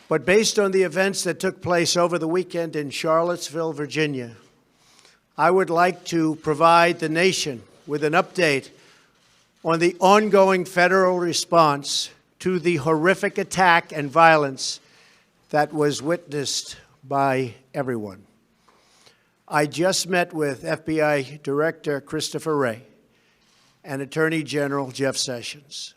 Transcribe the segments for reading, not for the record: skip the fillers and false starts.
But based on the events that took place over the weekend in Charlottesville, Virginia, I would like to provide the nation with an update on the ongoing federal response to the horrific attack and violence that was witnessed by everyone. I just met with FBI Director Christopher Wray and Attorney General Jeff Sessions.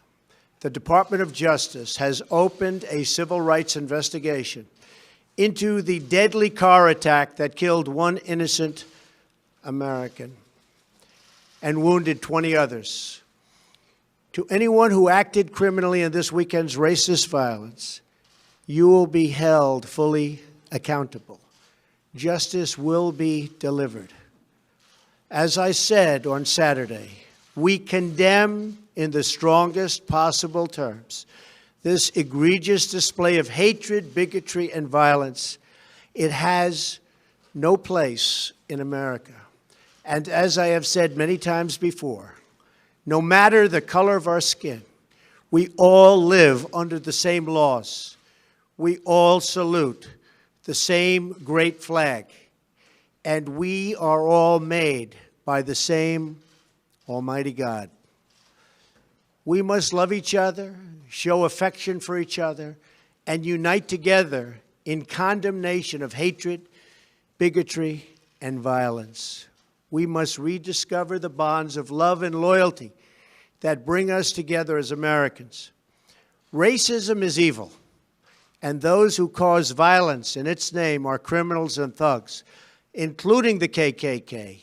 The Department of Justice has opened a civil rights investigation into the deadly car attack that killed one innocent American and wounded 20 others. To anyone who acted criminally in this weekend's racist violence, you will be held fully accountable. Justice will be delivered. As I said on Saturday, we condemn in the strongest possible terms this egregious display of hatred, bigotry, and violence. It has no place in America. And as I have said many times before, no matter the color of our skin, we all live under the same laws. We all salute the same great flag, and we are all made by the same Almighty God. We must love each other, show affection for each other, and unite together in condemnation of hatred, bigotry, and violence. We must rediscover the bonds of love and loyalty that bring us together as Americans. Racism is evil, and those who cause violence in its name are criminals and thugs, including the KKK,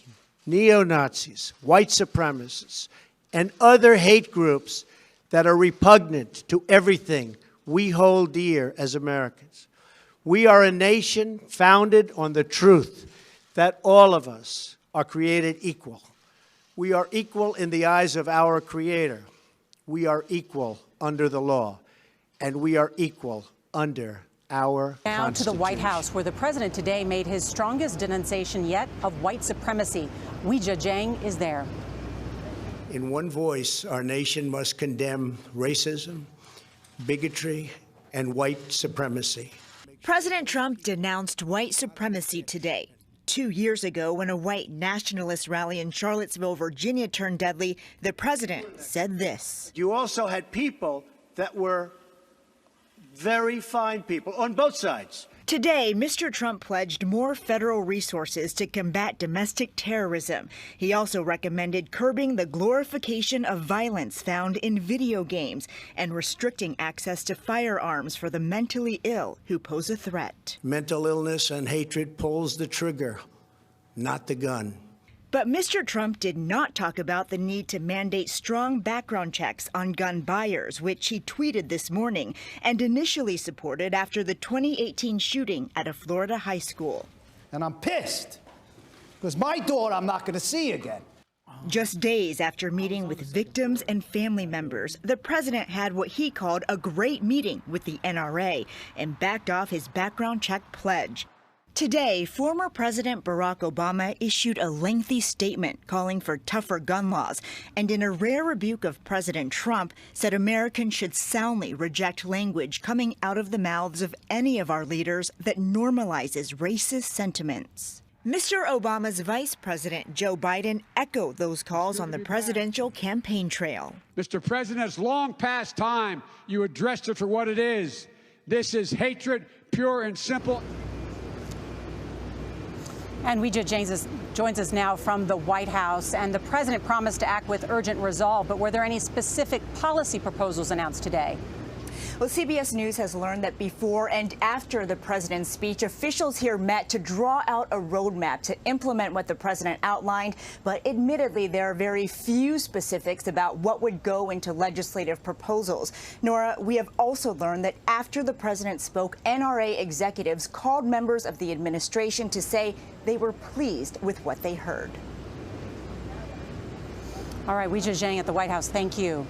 neo-Nazis, white supremacists, and other hate groups that are repugnant to everything we hold dear as Americans. We are a nation founded on the truth that all of us are created equal. We are equal in the eyes of our Creator. We are equal under the law, and we are equal under our Now to the White House, where the president today made his strongest denunciation yet of white supremacy. Weijia Jiang is there. In one voice, our nation must condemn racism, bigotry, and white supremacy. President Trump denounced white supremacy today. 2 years ago, when a white nationalist rally in Charlottesville, Virginia turned deadly, the president said this. You also had people that were very fine people on both sides. Today, Mr. Trump pledged more federal resources to combat domestic terrorism. He also recommended curbing the glorification of violence found in video games and restricting access to firearms for the mentally ill who pose a threat. Mental illness and hatred pulls the trigger, not the gun. But Mr. Trump did not talk about the need to mandate strong background checks on gun buyers, which he tweeted this morning and initially supported after the 2018 shooting at a Florida high school. And I'm pissed because my daughter I'm not going to see again. Just days after meeting with victims and family members, the president had what he called a great meeting with the NRA and backed off his background check pledge. Today, former President Barack Obama issued a lengthy statement calling for tougher gun laws, and in a rare rebuke of President Trump, said Americans should soundly reject language coming out of the mouths of any of our leaders that normalizes racist sentiments. Mr. Obama's Vice President Joe Biden echoed those calls on the presidential campaign trail. Mr. President, it's long past time you addressed it for what it is. This is hatred, pure and simple. And Weijia Jiang joins us now from the White House. And the president promised to act with urgent resolve. But were there any specific policy proposals announced today? Well, CBS News has learned that before and after the president's speech, officials here met to draw out a roadmap to implement what the president outlined. But admittedly, there are very few specifics about what would go into legislative proposals. Nora, we have also learned that after the president spoke, NRA executives called members of the administration to say they were pleased with what they heard. All right, Weijia Jiang at the White House, thank you.